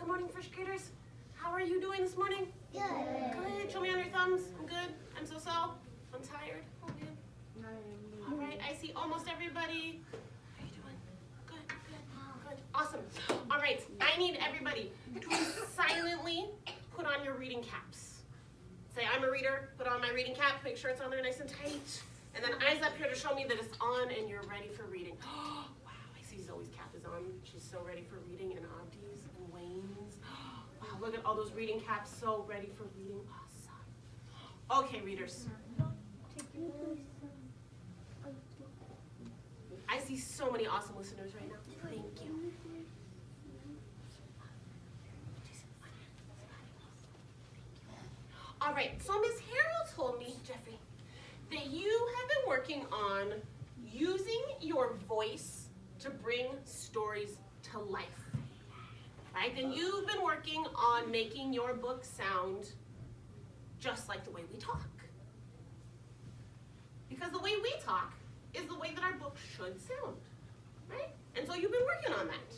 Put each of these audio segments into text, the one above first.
Good morning, first graders. How are you doing this morning? Good. Good. Show me on your thumbs. I'm good. I'm so. I'm tired. Oh, man. All right. I see almost everybody. How are you doing? Good. Good. Good. Awesome. All right. I need everybody to silently put on your reading caps. Say, I'm a reader. Put on my reading cap. Make sure it's on there nice and tight. And then eyes up here to show me that it's on and you're ready for reading. Wow. I see Zoe's cap is on. She's so ready for reading. And Abdi's and Wayne's. Wow. Look at all those reading caps. So ready for reading. Awesome. Okay, readers. I see so many awesome listeners right now. Thank you. All right, so Miss Harrell told me, Jeffrey, that you have been working on using your voice to bring stories to life, right? And you've been working on making your book sound just like the way we talk. Because the way we talk is the way that our book should sound, right? And so you've been working on that.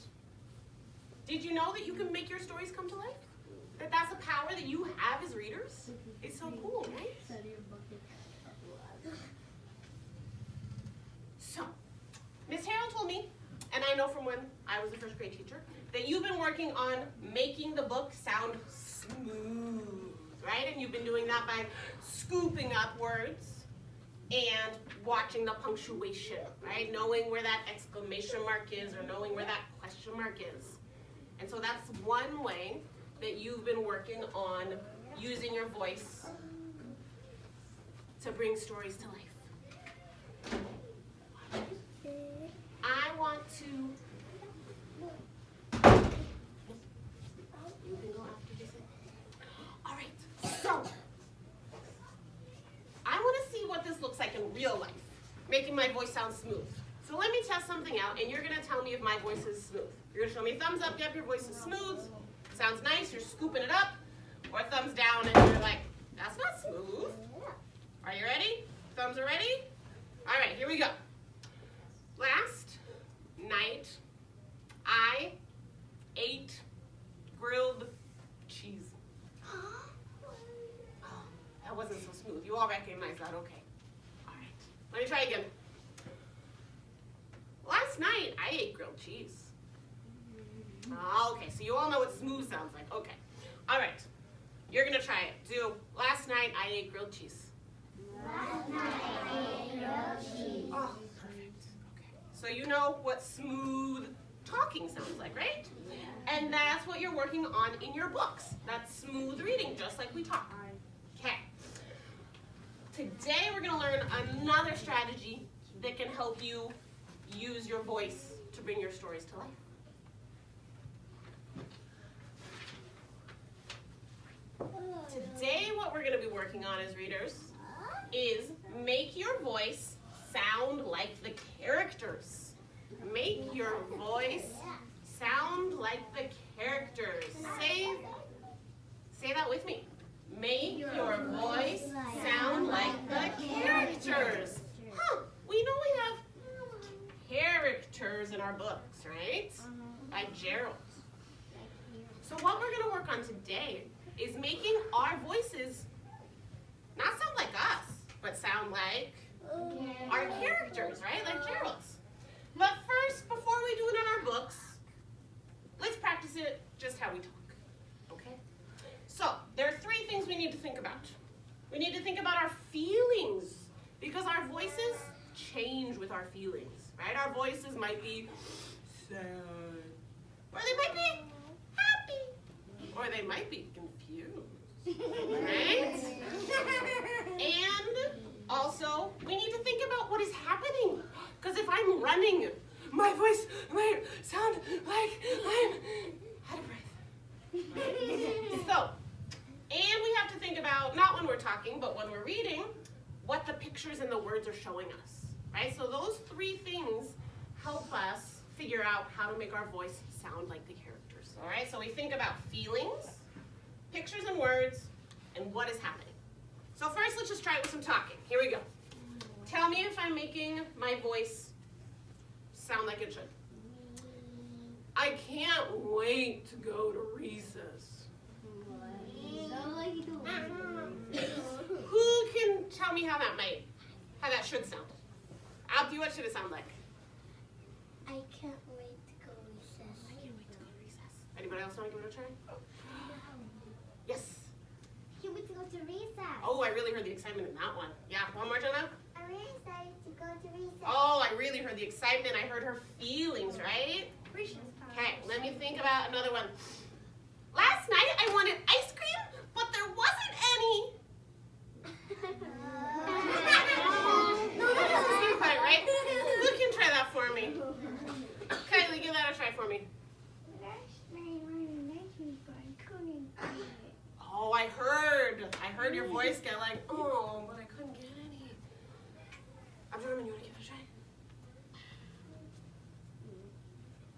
Did you know that you can make your stories come to life? That that's a power that you have as readers? It's so cool, right? So, Miss Harrell told me, and I know from when I was a first grade teacher, that you've been working on making the book sound smooth, right? And you've been doing that by scooping up words and watching the punctuation, right? Knowing where that exclamation mark is or knowing where that question mark is. And so that's one way that you've been working on using your voice to bring stories to life. I want to... You can go after Jason. All right, so I want to see what this looks like in real life, making my voice sound smooth. So let me test something out, and you're going to tell me if my voice is smooth. You're going to show me thumbs up, yep, your voice is smooth. Sounds nice, you're scooping it up. Or thumbs down, and you're like, that's not smooth. Are you ready? Thumbs are ready? All right, here we go. Last night, I ate grilled cheese. Oh, that wasn't so smooth. You all recognize that, okay. All right, let me try again. Last night, I ate grilled cheese. Okay, so you all know what smooth sounds like. Okay, all right. You're gonna try it. Do, last night I ate grilled cheese. Last night I ate grilled cheese. Oh, perfect. Okay. So you know what smooth talking sounds like, right? And that's what you're working on in your books. That's smooth reading, just like we talk. Okay. Today we're gonna learn another strategy that can help you use your voice to bring your stories to life. Today what we're going to be working on as readers is make your voice sound like the characters. Make your voice sound like the characters. Say that with me. Make your voice sound like the characters. Huh, we know we have characters in our books, right? Like Gerald. So what we're going to work on today is making our voices not sound like us, but sound like our characters, right? Like Gerald's. But first, before we do it in our books, let's practice it just how we talk, okay? So, there are three things we need to think about. We need to think about our feelings, because our voices change with our feelings, right? Our voices might be sad, or they might be happy, or they might be confused, right? And also, we need to think about what is happening. Because if I'm running, my voice might sound like I'm out of breath. So, and we have to think about, not when we're talking, but when we're reading, what the pictures and the words are showing us, right? So those three things help us figure out how to make our voice sound like the characters, all right? So we think about feelings, pictures and words, and what is happening. So first, let's just try it with some talking. Here we go. Tell me if I'm making my voice sound like it should. I can't wait to go to recess. Who can tell me how that should sound? Alfie, what should it sound like? I can't wait to go recess. I can't wait to go to recess. Anybody else want to give it a try? Yes. I can't wait to go to recess. Oh, I really heard the excitement in that one. Yeah, one more, Jenna. I'm really excited to go to recess. Oh, I really heard the excitement. I heard her feelings, right? Okay, let me think about another one. Last night I wanted ice cream, but there wasn't any. No, that doesn't seem quite right. Who can try that for me? Kylie, give that a try for me. Oh, I heard your voice get like, oh, but I couldn't get any. Abdurrahman, you want to give it a try?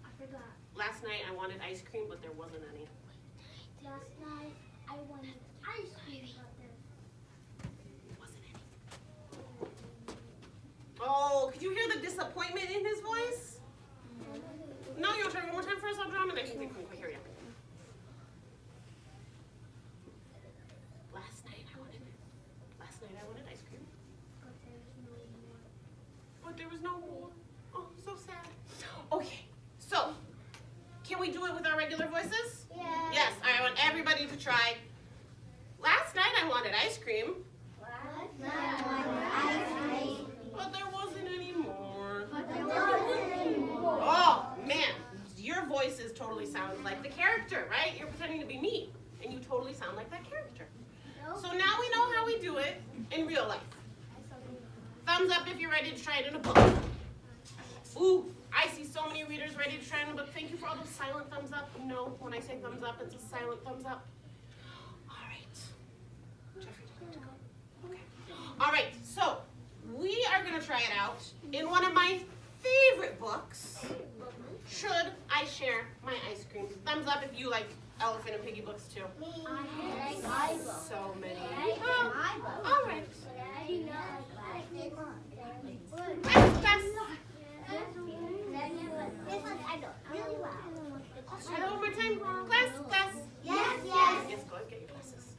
I forgot. Last night I wanted ice cream, but there wasn't any. Last night I wanted ice cream, but there Wasn't any. Oh, could you hear the disappointment in his voice? No, you'll try one more time first, Abdurrahman. I think we couldn't quite hear you. Last night I wanted ice cream, but there was no more. Oh, so sad. Okay, so can we do it with our regular voices? Yeah. Yes, I want everybody to try. Last night I wanted ice cream, Last night I wanted ice cream, but there wasn't any more. but there wasn't any more. Oh, man, your voices totally sound like the character, right? You're pretending to be me, and you totally sound like that character. So now we know how we do it in real life. Thumbs up if you're ready to try it in a book. Ooh, I see so many readers ready to try it in a book. Thank you for all those silent thumbs up. No, when I say thumbs up, it's a silent thumbs up. All right. Jeffrey, do you have to go? Okay. All right, so we are going to try it out in one of my favorite books, Should I Share My Ice Cream? Thumbs up if you like Elephant and Piggy books too. So many. Oh, all right. Class. Try that one more time. Class. Yes. Yes, go ahead, get your glasses.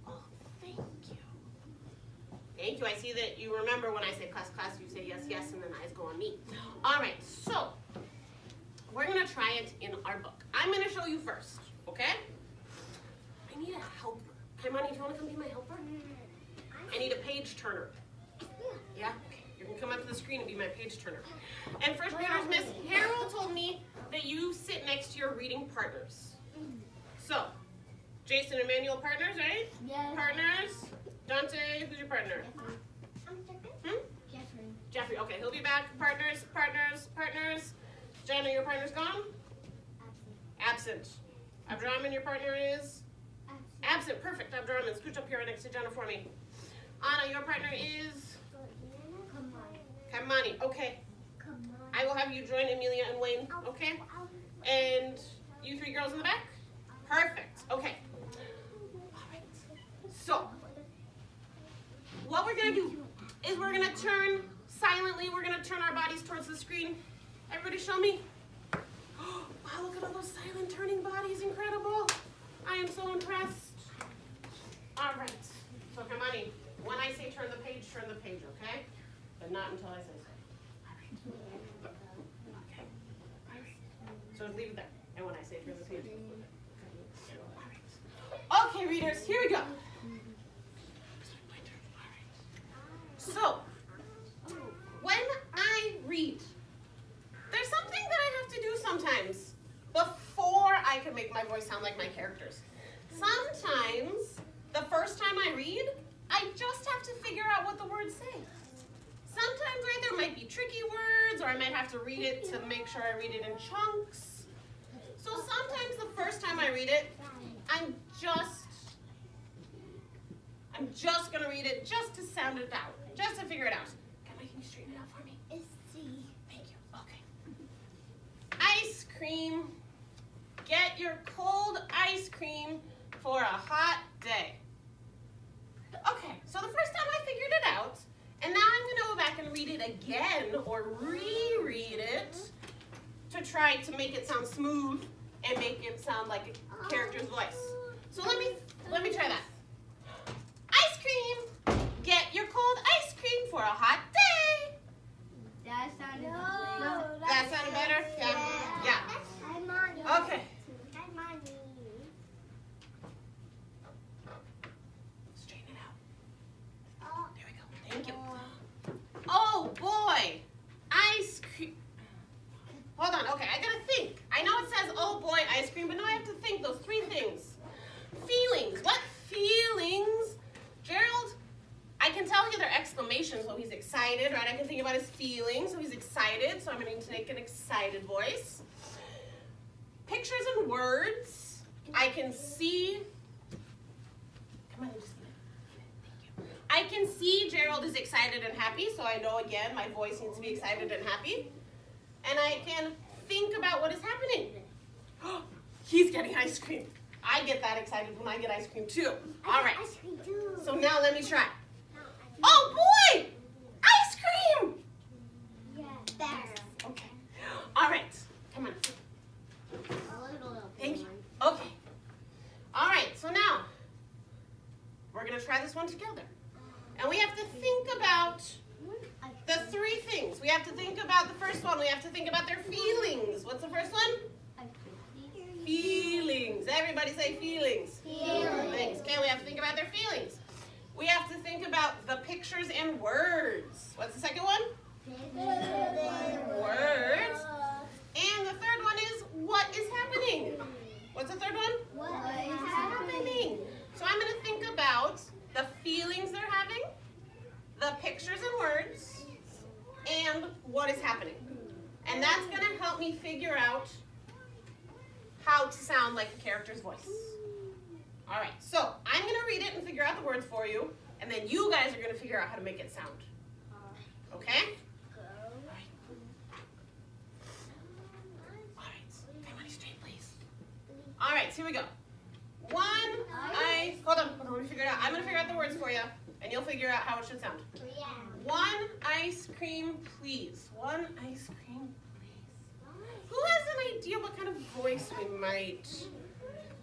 Oh, thank you. Thank you. I see that you remember when I say class, you say yes, and then eyes go on me. All right, so we're going to try it in our book. I'm going to show you first, okay? I need a helper. Kaimani, do you want to come be my helper? I need a page turner. Yeah? Okay. You can come up to the screen and be my page turner. And first graders, Miss Harold told me that you sit next to your reading partners. So, Jason and Manuel partners, right? Yes. Partners. Dante, who's your partner? Jeffrey, okay, he'll be back. Partners. Jenna, your partner's gone? Absent. Abdurrahman, your partner is? Absent, perfect. Abdurrahman, scooch up here next to Jenna for me. Anna, your partner is? Kamani, okay. I will have you join Amelia and Wayne, okay? And you three girls in the back? Perfect, okay. All right. So, what we're going to do is we're going to turn silently, we're going to turn our bodies towards the screen. Everybody show me. Wow, look at all those silent turning bodies, incredible. I am so impressed. All right, so Kamani, when I say turn the page, okay? But not until I say so. All right. Okay. All right. So leave it there. And when I say turn the page, all right. Okay, readers, here we go. So, when I read, there's something that I have to do sometimes before I can make my voice sound like my characters. Sometimes, the first time I read, I just have to figure out what the words say. Sometimes, right, there might be tricky words, or I might have to read it to make sure I read it in chunks. So sometimes the first time I read it, I'm just gonna read it just to sound it out, just to figure it out. Can you straighten it out for me? It's C. Thank you. Okay. Ice cream. Get your cold ice cream for a hot day. Okay, so the first time I figured it out, and now I'm gonna go back and read it again or reread it to to try to make it sound smooth and make it sound like a character's voice. So let me try that. Ice cream! Get your cold ice cream for a hot day! That sounded That sounded better? Yeah. Okay. Straighten it out. There we go. Thank you. Oh boy! Ice cream. Hold on. Okay, I gotta think. I know it says, oh boy, ice cream, but now I have to think those three things. Feelings. What feelings? Gerald, I can tell here they're exclamations, so he's excited, right? I can think about his feelings, so he's excited, so I'm going to make an excited voice. Pictures and words. I can see. Come on, just thank you. I can see Gerald is excited and happy, so I know again my voice needs to be excited and happy. And I can think about what is happening. He's getting ice cream. I get that excited when I get ice cream too. All right. Ice cream too. So now let me try. Oh boy! Ice cream! Yeah, better. Okay. All right. Come on. Thank you. Okay. All right. So now we're going to try this one together. And we have to think about the three things. We have to think about the first one. We have to think about their feelings. What's the first one? Feelings. Everybody say feelings. Feelings. Okay, we have to think about their feelings. We have to think about the pictures and words. What's the second one? Words. And the third one is what is happening. What's the third one? What is happening? So I'm going to think about the feelings they're having, the pictures and words, and what is happening. And that's going to help me figure out how to sound like a character's voice. All right, so I'm going to read it and figure out the words for you, and then you guys are going to figure out how to make it sound. Okay? All right, come on, straight, please. All right, here we go. Hold on, let me figure it out. I'm going to figure out the words for you, and you'll figure out how it should sound. One ice cream, please. One ice cream, please. Who has an idea what kind of voice we might...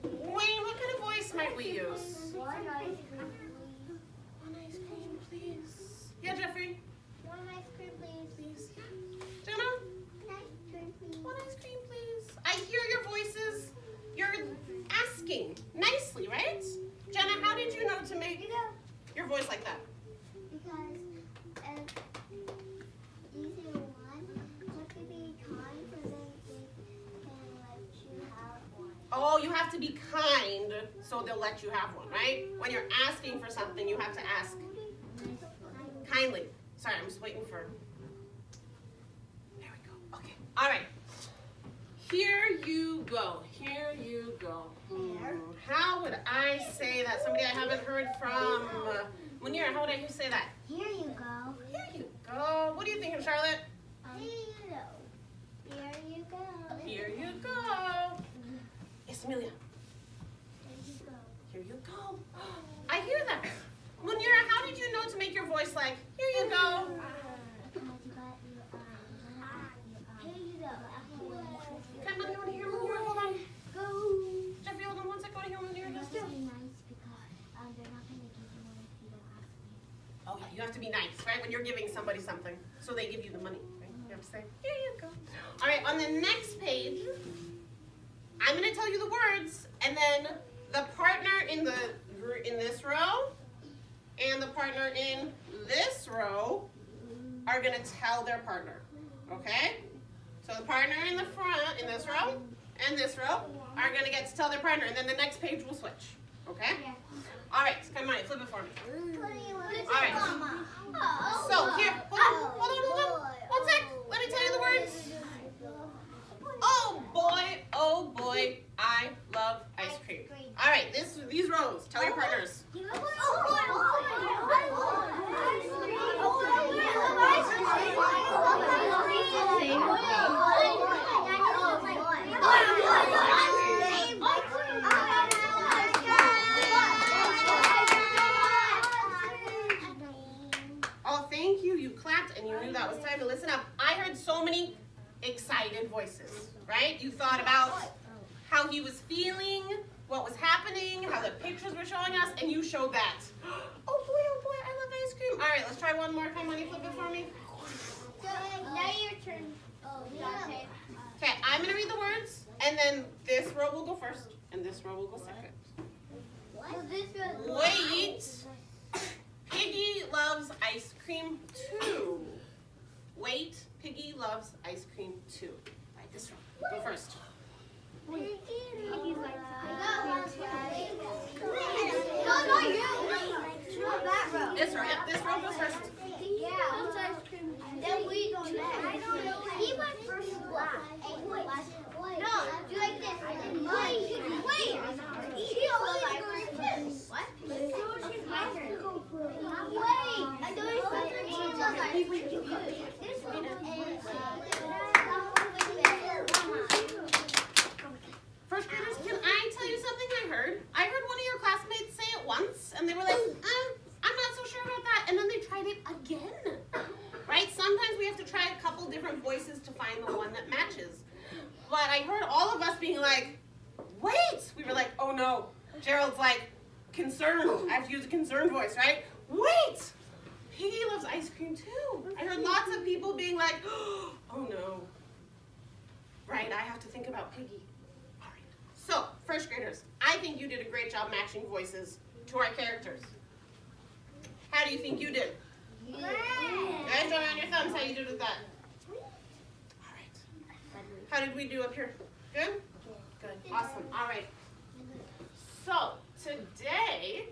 Wayne, what kind of voice might we use? One ice cream, please. One ice cream, please. Yeah, Jeffrey? One ice cream, please. Jenna? Ice cream, please. One ice cream, please. I hear your voices. You're asking nicely, right? Jenna, how did you know to make your voice like that? Because you say one, you have to be kind so then they can let you have one. Oh, you have to be kind so they'll let you have one, right? When you're asking for something, you have to ask kindly. Sorry, I'm just waiting for... There we go. Okay. All right. Here you go. Here you go. How would I say that? Somebody I haven't heard from. Munira, how would I say that? Here you go. Here you go. What do you think of Charlotte? Here you go. Here you go. Yes, Amelia. Here you go. Here you go. I hear that. Munira, how did you know to make your voice like, here you go? Here you go. Come on, you want to hear Munira? Hold on. Go. Jeffrey, hold on one second. I want to hear Munira. You have to be nice because they're not going to give you money if you don't ask me. Oh, yeah, you have to be nice, right? When you're giving somebody something, so they give you the money, right? You have to say, here you go. All right, on the next page, I'm going to tell you the words, and then the partner in this row and the partner in this row are going to tell their partner, okay? So the partner in the front, in this row, and this row are going to get to tell their partner, and then the next page will switch, okay? Yeah. All right, come on, flip it for me. All right. So here, hold on. One sec. Let me tell you the words. Oh boy, I love ice cream. All right, these rows. Tell your partners. Oh, thank you. You clapped and you knew that was time to listen up. I heard so many excited voices. he was feeling, what was happening, how the pictures were showing us, and you showed that. Oh boy, I love ice cream. All right, let's try one more time. Honey, flip it for me. Now your turn. Dante. Okay, I'm going to read the words, and then this row will go first, and this row will go second. Wait. Piggy loves ice cream too. Wait, Piggy loves ice cream too. Right, this row. Go first. No, you. That row. This row, yep, this row goes first. Yeah. Then we go next. I don't know. He went first last. No, do like this. Wait. He always goes first. What? Wait. I know he's supposed to be this one is. First graders, can I tell you something I heard? I heard one of your classmates say it once, and they were like, I'm not so sure about that, and then they tried it again. Right? Sometimes we have to try a couple different voices to find the one that matches. But I heard all of us being like, wait! We were like, oh no. Gerald's like, concerned. I have to use a concerned voice, right? Wait! Piggy loves ice cream too. I heard lots of people being like, oh no. Right, I have to think about Piggy. All right. So, first graders, I think you did a great job matching voices to our characters. How do you think you did? Guys, show me on your thumbs how you did with that. All right. How did we do up here? Good? Good. Awesome. All right. So, today,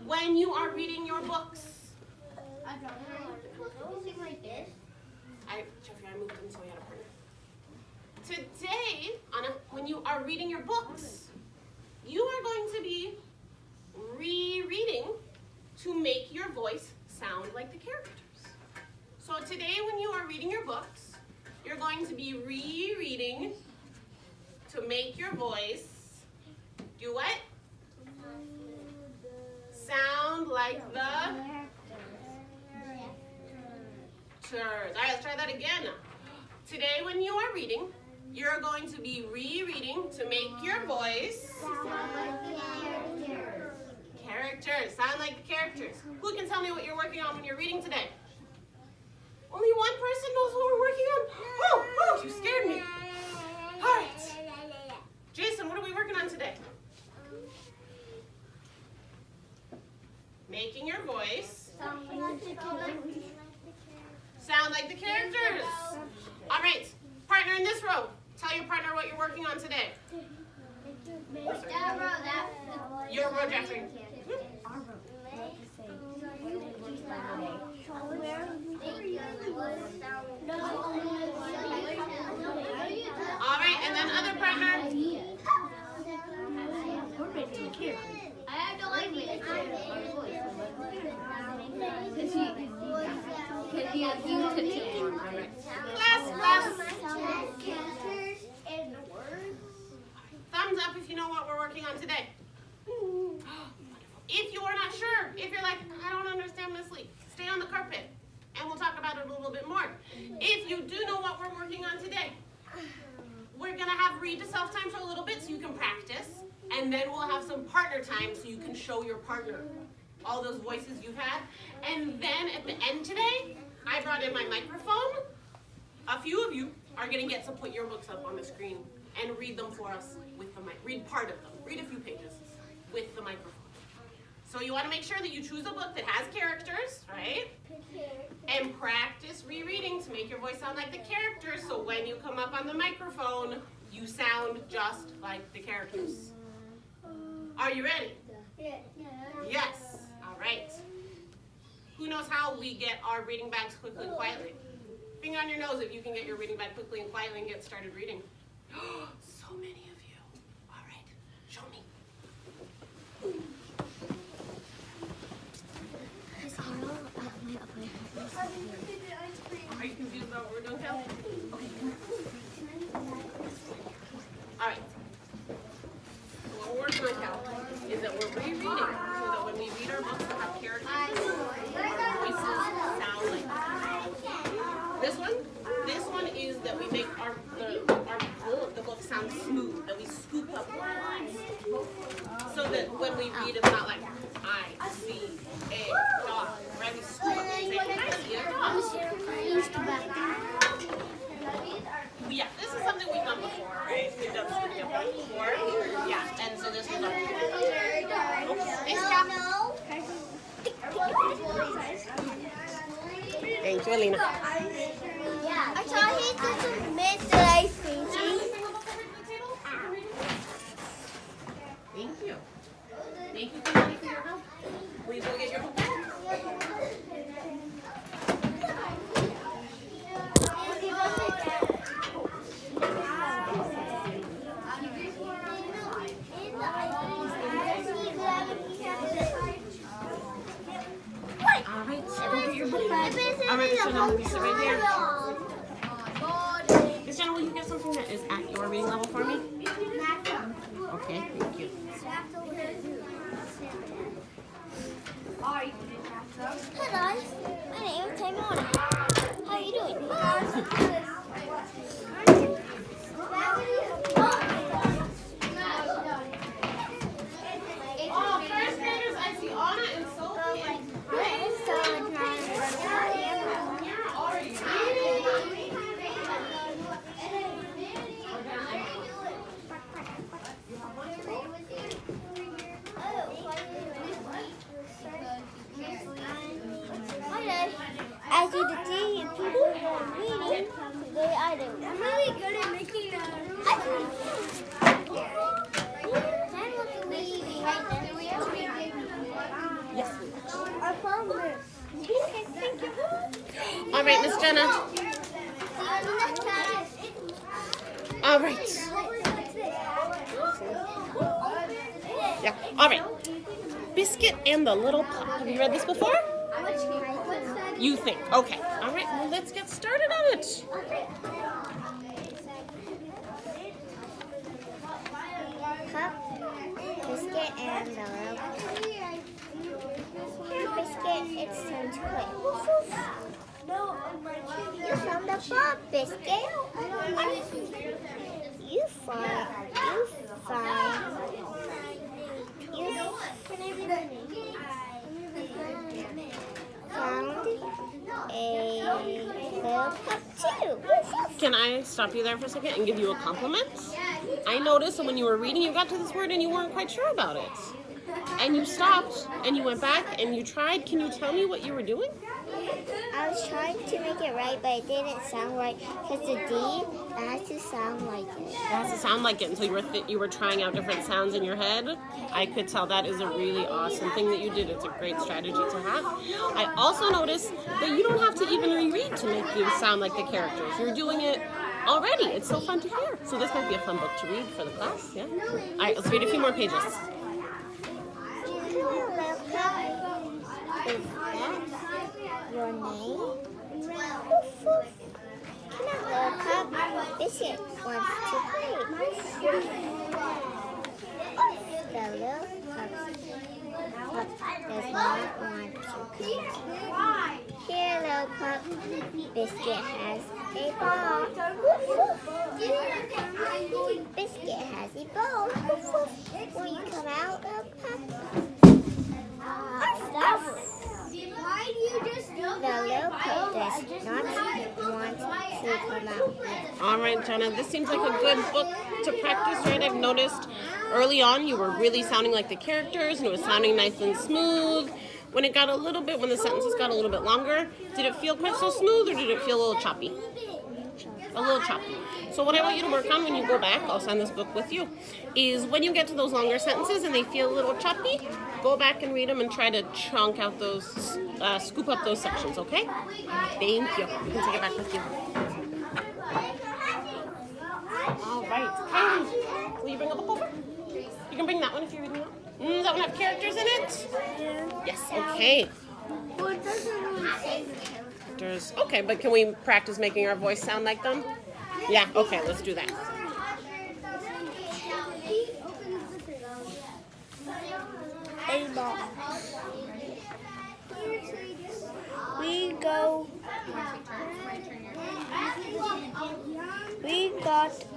when you are reading your books, Jeffrey, I moved him so he had a partner. Today, when you are reading your books, you are going to be rereading to make your voice sound like the characters. So today, when you are reading your books, you're going to be rereading to make your voice do what? Sound like the characters. All right, let's try that again. Today, when you are reading, you're going to be rereading to make your voice characters. Sound like the characters. Who can tell me what you're working on when you're reading today? Only one person knows what we're working on? Oh, you scared me. All right. Jason, what are we working on today? Making your voice sound like the characters. All right. Partner in this row, tell your partner what you're working on today. Your row, Jeffrey. All right, and then other partner. I have no idea. Class. Thumbs up if you know what we're working on today. If you are not sure, if you're like, I don't understand Miss Leek, stay on the carpet and we'll talk about it a little bit more. If you do know what we're working on today, we're going to have read to self time for a little bit so you can practice, and then we'll have some partner time so you can show your partner all those voices you've had. And then at the end today, I brought in my microphone. A few of you are going to get to put your books up on the screen and read them for us with the mic. Read part of them. Read a few pages with the microphone. So you want to make sure that you choose a book that has characters, right? And practice rereading to make your voice sound like the characters, so when you come up on the microphone, you sound just like the characters. Are you ready? Yes. All right. Who knows how we get our reading bags quickly and quietly? Finger on your nose if you can get your reading bag quickly and quietly and get started reading. So many of you. All right. Show me. Are you confused about what we're doing, Cal? Okay. All right. So what we're working on, Cal, is that we're rereading so that when we read our books, we'll have characters, our voices sound like them. This one is that we make the book sound smooth, that we we read, it's not like I see a dog. Right? We scoop up and say, I see a dog. Yeah, this is something we've done before, right? We've done scooping up before. Yeah, and so this is our Thank you, Alina. I thought he just admit that I think Thank you. Thank you for your help. Will you go get your book back? Alright, so now we sit right here. Miss Jenna, will you get something that is at your reading level for me? Okay, thank you. Hi guys, my name is Kiernan. How are you doing? Oh, first graders, I see Anna and Sophie. You're already reading. As you can see, people are reading. I'm really good at making Yes. I found this. Thank you. All right, Miss Jenna. All right. Yeah. All right. Biscuit and the Little Pup. Have you read this before? You think. Okay. All right. Well, let's get started on it. Pup, Biscuit, and the Little Pup. Here, Biscuit, it's time to play. You found the pup, Biscuit. You find a little pup too. Can I stop you there for a second and give you a compliment? I noticed that when you were reading, you got to this word and you weren't quite sure about it. And you stopped and you went back and you tried. Can you tell me what you were doing? I was trying to make it right, but it didn't sound right because the D has to sound like it. It has to sound like it. And so you were trying out different sounds in your head. I could tell that is a really awesome thing that you did. It's a great strategy to have. I also noticed that you don't have to even reread to make you sound like the characters. You're doing it already. It's so fun to hear. So this might be a fun book to read for the class. Yeah. All right, let's read a few more pages. Your name? Woof, woof. Come on, little pup. Biscuit wants to play. The little pup does not want to come. Here, little pup. Biscuit has a ball. Woof, woof. Biscuit has a ball. Woof, woof. Will you come out, little pup? Why do you just do that? The little pup does not want to come out. All right, Jenna, this seems like a good book to practice, right? I've noticed early on you were really sounding like the characters and it was sounding nice and smooth. When it got a little bit, when the sentences got a little bit longer, did it feel quite so smooth or did it feel a little choppy? A little choppy. So what I want you to work on when you go back, I'll send this book with you, is when you get to those longer sentences and they feel a little choppy, go back and read them and try to chunk out those, scoop up those sections, okay? Thank you. You can take it back with you. All right. Kylie, will you bring a book over? You can bring that one if you're reading that. Does that one have characters in it? Yes, okay. Well, it doesn't really say the characters. Okay, but can we practice making our voice sound like them? Yeah, okay, let's do that. A box. We got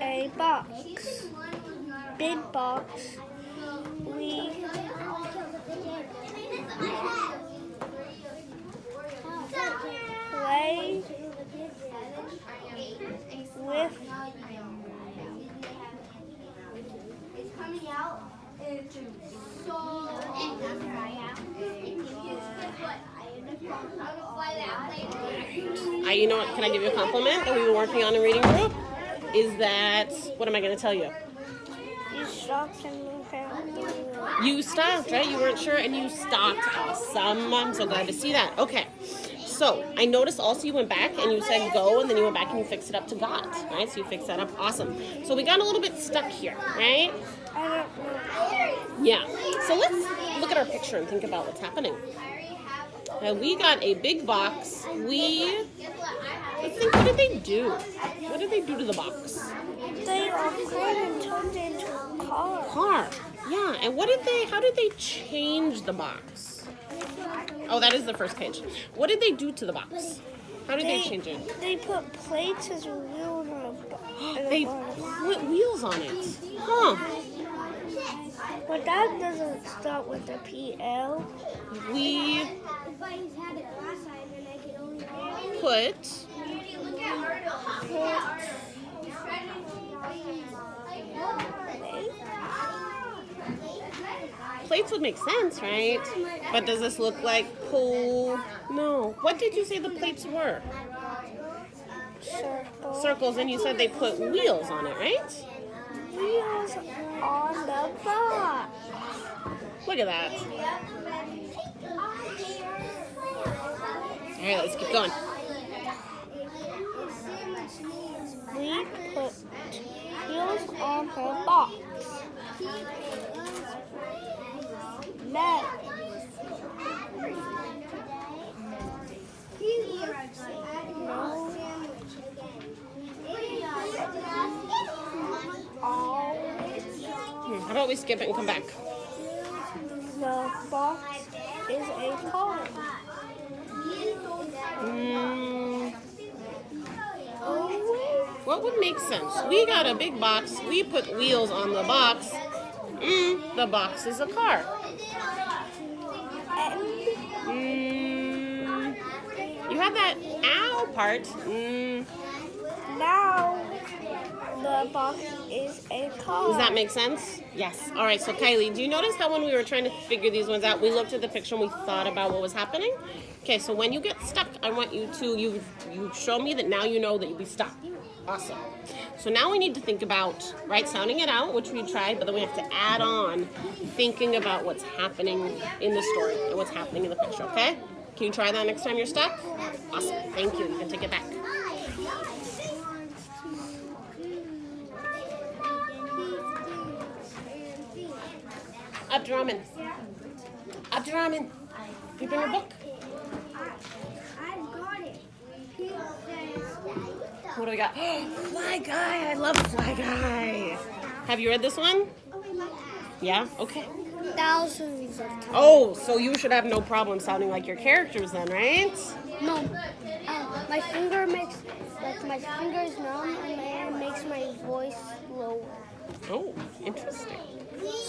a box. Big box. play with You know what? Can I give you a compliment that we were working on in reading group? Is that, what am I going to tell you? you stopped and moved out. You stopped, right? You weren't sure and you stopped. Awesome. I'm so glad to see that. Okay. So I noticed also you went back and you said go, and then you went back and you fixed it up to God, right? So you fixed that up. Awesome. So we got a little bit stuck here, right? I don't know. Yeah. So let's look at our picture and think about what's happening. Now we got a big box. Let's think, what did they do? What did they do to the box? They are played and turned into a car. Car. Yeah. And how did they change the box? Oh, that is the first page. What did they do to the box? How did they change it? They put plates as wheels on the box. They put wheels on it. Huh. But that doesn't start with the PL. We put plates would make sense, right? But does this look like pull? No. What did you say the plates were? Circles, and you said they put wheels on it, right? Wheels on the box. Look at that. All right, let's keep going. We put wheels on the box. Next. How about we skip it and come back? The box is a car. What would make sense? We got a big box. We put wheels on the box. The box is a car. You have that ow part. Now the box is a car. Does that make sense? Yes. All right, so Kylie, do you notice how when we were trying to figure these ones out, we looked at the picture and we thought about what was happening? Okay, so when you get stuck, I want you to, you show me that now you know that you'll be stuck. Awesome. So now we need to think about, right, sounding it out, which we tried, but then we have to add on thinking about what's happening in the story and what's happening in the picture, okay? Can you try that next time you're stuck? Awesome. Thank you. You can take it back. Abdurrahman. Abdurrahman. You bring your book? I've got it. What do we got? Fly Guy. I love Fly Guy. Have you read this one? Yeah? Okay. Thousands of times. Oh, so you should have no problem sounding like your characters then, right? No. My finger makes, my finger is numb and it makes my voice lower. Oh, interesting.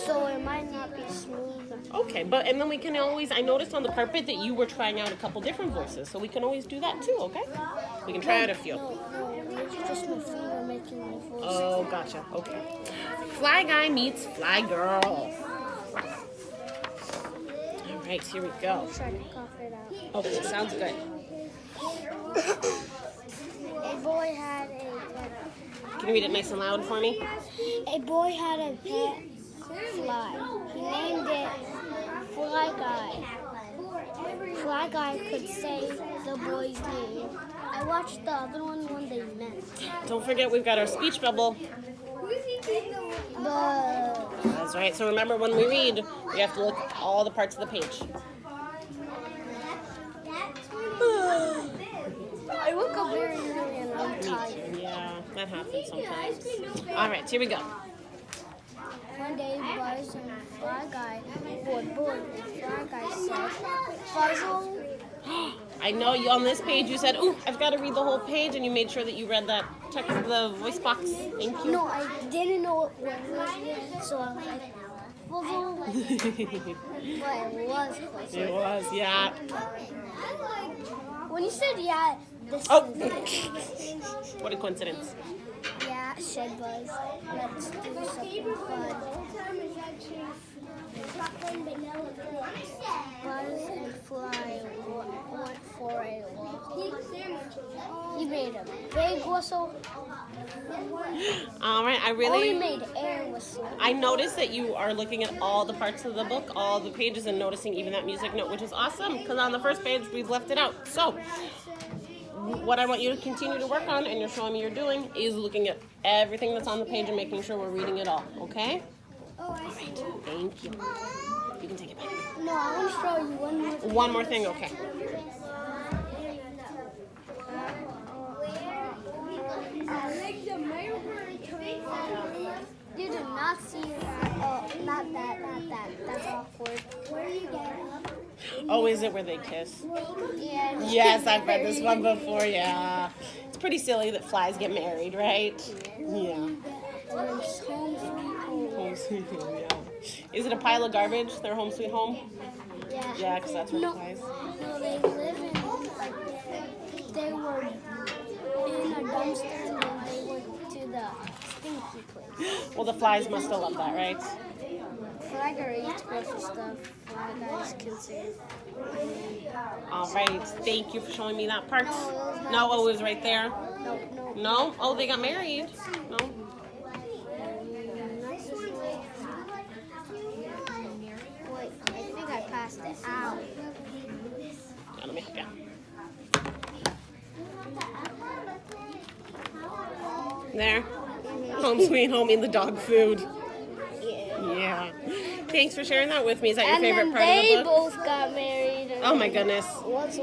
So it might not be smooth. Okay, and then we can always, I noticed on the carpet that you were trying out a couple different voices, so we can always do that too, okay? We can try out a few. No, it's just my finger making my voice. Oh, gotcha, okay. Fly Guy meets Fly Girl. All right, here we go. I'm trying to cough it out. Okay, sounds good. A boy had a Can you read it nice and loud for me? A boy had a pet fly. He named it Fly Guy. Fly Guy could say the boy's name. I watched the other one they met. Don't forget we've got our speech bubble. But That's right. So remember when we read, we have to look at all the parts of the page. I woke up very early and I'm tired. Yeah, that happens sometimes. All right, here we go. One day, Buzz and Fly Guy were bored. Fly Guy said, "Fuzzle." I know you on this page you said, "Ooh, I've got to read the whole page," and you made sure that you read that text, the voice box. Thank you. No, I didn't know what it was yet, so I puzzle, but it was closer. It was, yeah. When you said yeah, this Oh, is what a coincidence. yeah, shed buzz. Let's do something fun. Buzz and Fly went for a walk. He made a big whistle. All right, I Oh, he really, made air whistle. I noticed that you are looking at all the parts of the book, all the pages, and noticing even that music note, which is awesome, because on the first page, we've left it out. So, what I want you to continue to work on, and you're showing me you're doing, is looking at everything that's on the page and making sure we're reading it all, okay? All right, thank you. You can take it back. No, I want to show you one more. One more thing, okay. You did not see oh, not that. That's awkward. Where are you going? Oh, is it where they kiss? Yeah. Yes, I've read this one before, yeah. It's pretty silly that flies get married, right? Yeah. Home sweet home, yeah. Is it a pile of garbage, their home sweet home? Yeah. Yeah, because that's where it flies. No, they live in, like, they were in a dumpster and then they went to the stinky place. Well, the flies must have loved that, right? Fly guy eats grocery stuff. Fly guys can say. All right, thank you for showing me that part. No, oh, it was right there. No. No? Oh, they got married. No? Nice one. Wait, I think I passed it out. Yeah, let me, yeah. There. Home sweet home in the dog food. Yeah. Thanks for sharing that with me. Is that your favorite part of the book? both got married. Oh my goodness. Was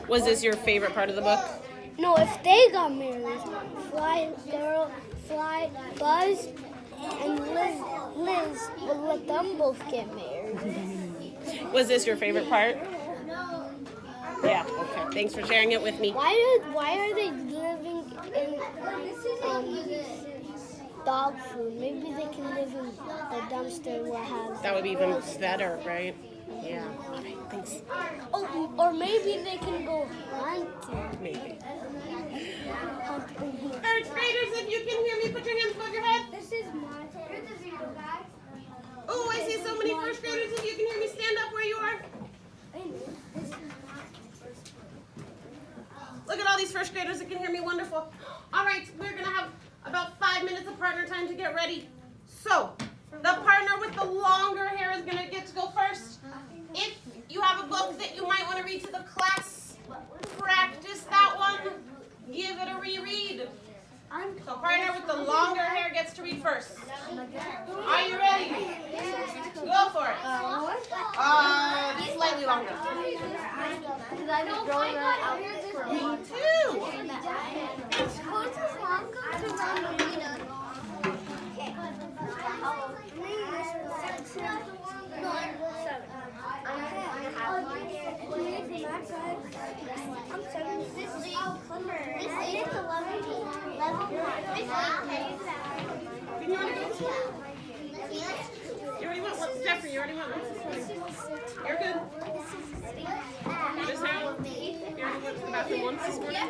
Was this your favorite part of the book? No, if they got married, Fly Buzz, and Liz would let them both get married. Was this your favorite part? Yeah, okay. Thanks for sharing it with me. Why are they living in dog food? Maybe they can live in the dumpster where has. That would be even better, right? Yeah. Okay, thanks. Oh, or maybe they can go hunting. Maybe. Hunting. Third graders, if you can hear me, put your hands above your head. This is my video, guys. Oh, I see so many first graders. If you can hear me, stand up where you are. Look at all these first graders that can hear me. Wonderful. All right, we're going to have about 5 minutes of partner time to get ready. So, the partner with the longer hair is going to get to go first. If you have a book that you might want to read to the class, practice that one. Give it a reread. So, partner with the longer hair gets to read first. Are you ready? Go for it. Slightly longer. Me too. You already went once, Jeffrey. You already went once this morning. You're good. Miss Harold, you already went to the bathroom once this morning.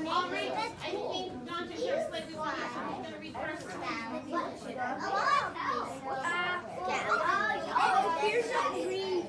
All right. I think John just shared slightly longer, so he's going to read first. Here's a green.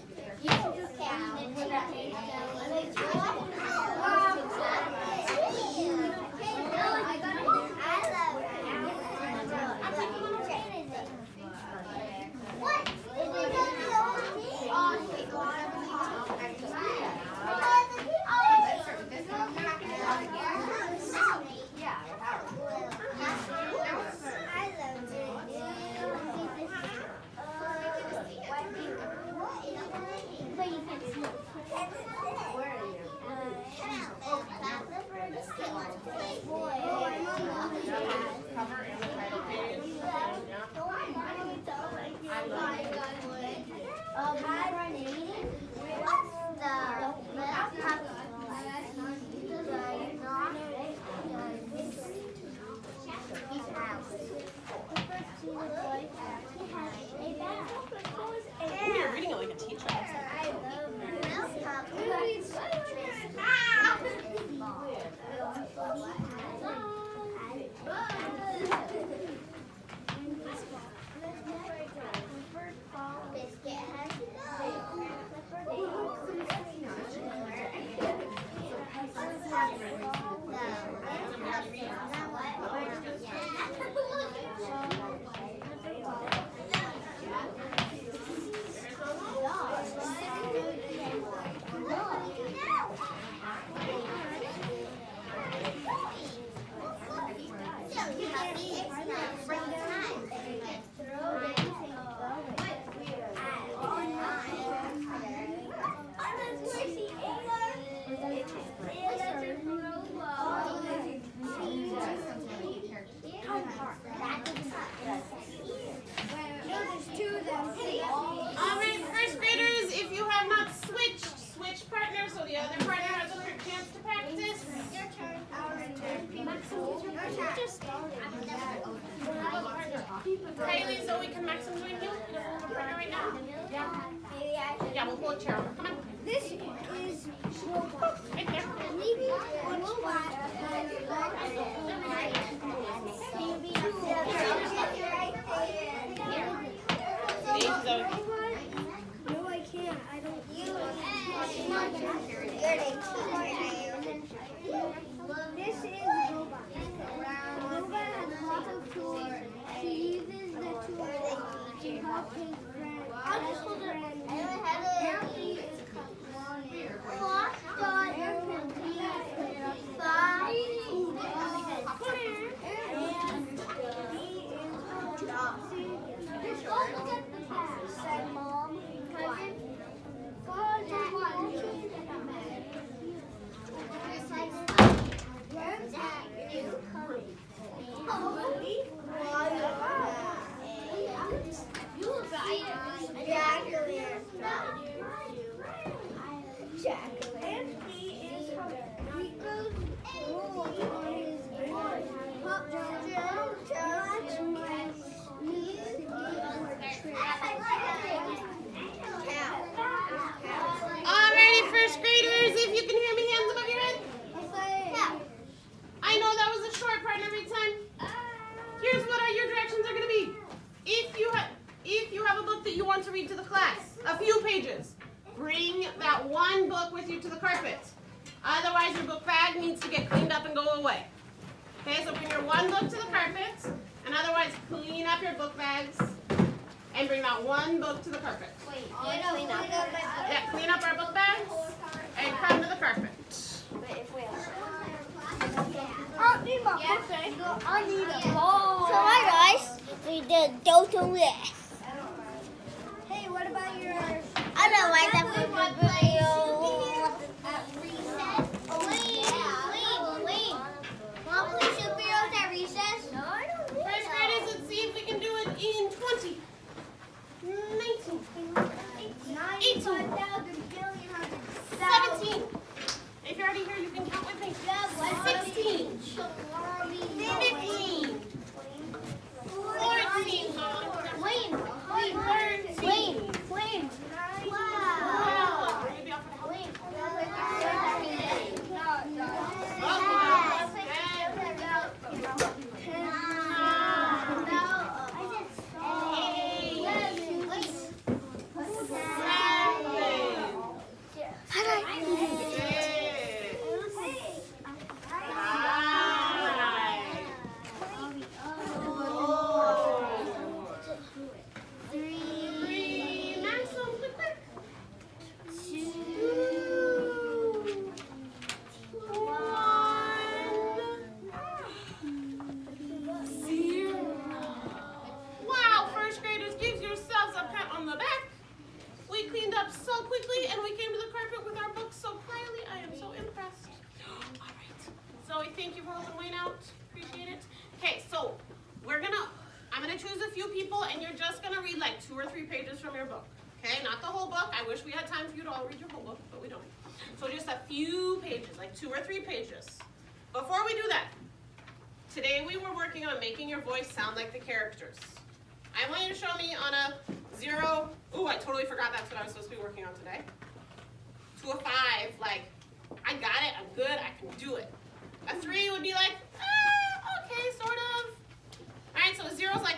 Oh, you're reading it like a teacher. Alright, first graders, if you have not switch partners so the other partner has a quick chance to practice. Your turn. Kylie, Zoe, can Maxim join you? He doesn't have a partner right now. Yeah, we'll pull a chair over. Come on. This is Right there. See, Zoe. No, I can't. I don't. This is Robot. Robot has lots of tools. She uses the tools to help his friend. I'll just hold it. Jacqueline. He is Rico's rules on his board. Pop Alrighty, first graders, if you can hear me, hands above your head. I know that was a short part every time. Here's what your directions are going to be. If you have a book that you want to read to the class, a few pages, bring that one book with you to the carpet. Otherwise, your book bag needs to get cleaned up and go away. Okay, so bring your one book to the carpet, and otherwise clean up your book bags and bring that one book to the carpet. Yeah, clean up our book bags and come to the carpet. I need a ball. So hi guys, we did Dota with. Hey, what about your? I don't like that video. At recess. Wait. Want to play superheroes at recess? No, I don't think First graders, let's see if we can do it in 20, 19, 17. If you're already here, you can count with me. 16, 15, 14, 13, wow. Maybe I'll put a and you're just going to read like 2 or 3 pages from your book. Okay, not the whole book. I wish we had time for you to all read your whole book, but we don't. So just a few pages, like 2 or 3 pages. Before we do that, today we were working on making your voice sound like the characters. I want you to show me on a 0. Ooh, I totally forgot that's what I was supposed to be working on today. To a 5, like, I got it, I'm good, I can do it. A 3 would be like, okay, sort of. Alright, so a 0 is like,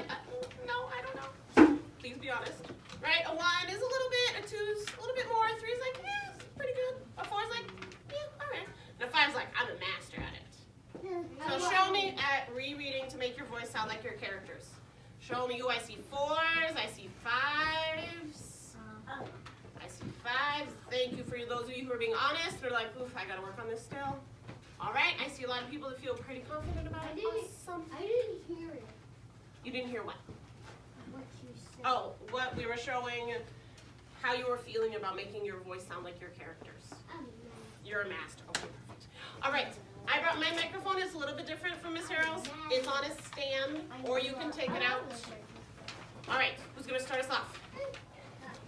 no, I don't know. Please be honest. Right, a 1 is a little bit, a 2 is a little bit more, a 3 is like, it's pretty good. A 4 is like, yeah, alright. And a 5 is like, I'm a master at it. So show me at rereading to make your voice sound like your characters. Show me, I see 4s, I see 5s. I see 5s. Thank you for those of you who are being honest. They're like, oof, I gotta work on this still. Alright, I see a lot of people that feel pretty confident about it. Awesome. I didn't hear it. You didn't hear what? What you said. Oh, what we were showing how you were feeling about making your voice sound like your characters. You're a master. Okay, perfect. Alright. I brought my microphone. It's a little bit different from Miss Harrell's. It's on a stand, or you can take it out. All right, who's going to start us off?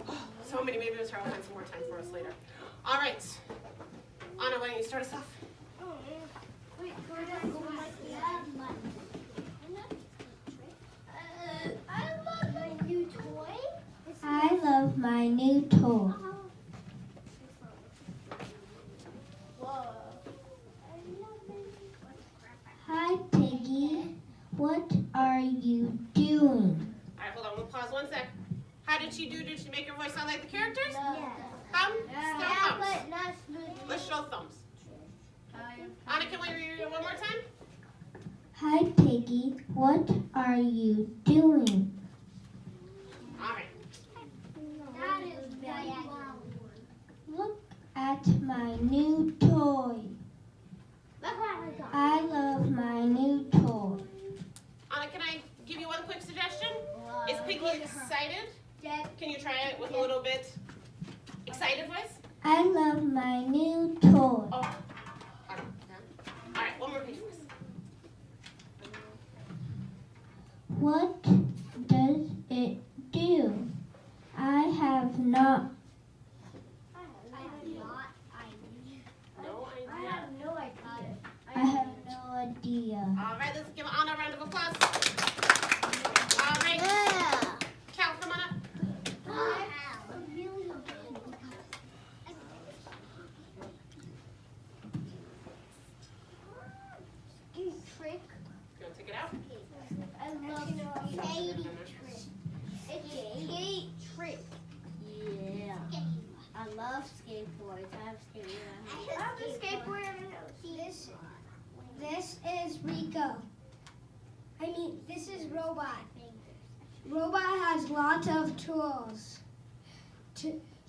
Oh, so many. Maybe Miss Harrell will find some more time for us later. All right. Anna, why don't you start us off? I love my new toy. Hi, Piggy. What are you doing? All right, hold on. We'll pause 1 sec. How did she do? Did she make her voice sound like the characters? Yeah. Thumb? Still thumbs. But not smooth. Let's show thumbs. Anna, can we read it one more time? Hi, Piggy. What are you doing? All right. That is very Look at my new toy. I love my new toy. Anna, can I give you one quick suggestion? Is Piggy excited? Can you try it with a little bit excited voice? I love my new toy. Oh. All right, one more page, please. What does it do? I have not. No idea. I have no idea. All right, let's give Anna a round of applause. All right. Cal, come on up. Trick. You want to take it out? I love skate trick. Skate trick. Yeah. I love skateboards. I have skateboards. I have a skateboard. This is Rico. This is Robot. Robot has lots of tools.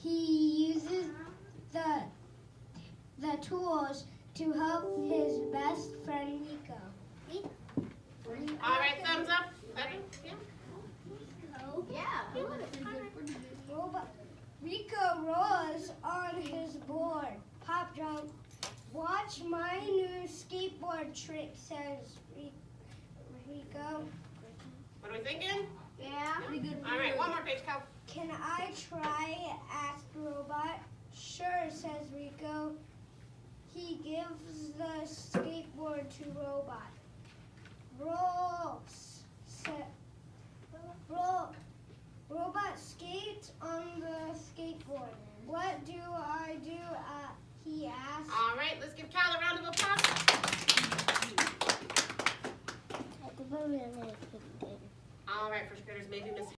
He uses the tools to help his best friend Rico. All right, thumbs up. Better? Yeah. Yeah. Rico rolls on his board. Pop jump. Watch my new skateboard trick, says Rico. What are we thinking? Yeah. All right, one more page, Cal. Can I try? Asked Robot. Sure, says Rico. He gives the skateboard to Robot. Robot skates on the skateboard. What do I do? He asked. All right, let's give Cal a round of applause. All right, first graders may be missing.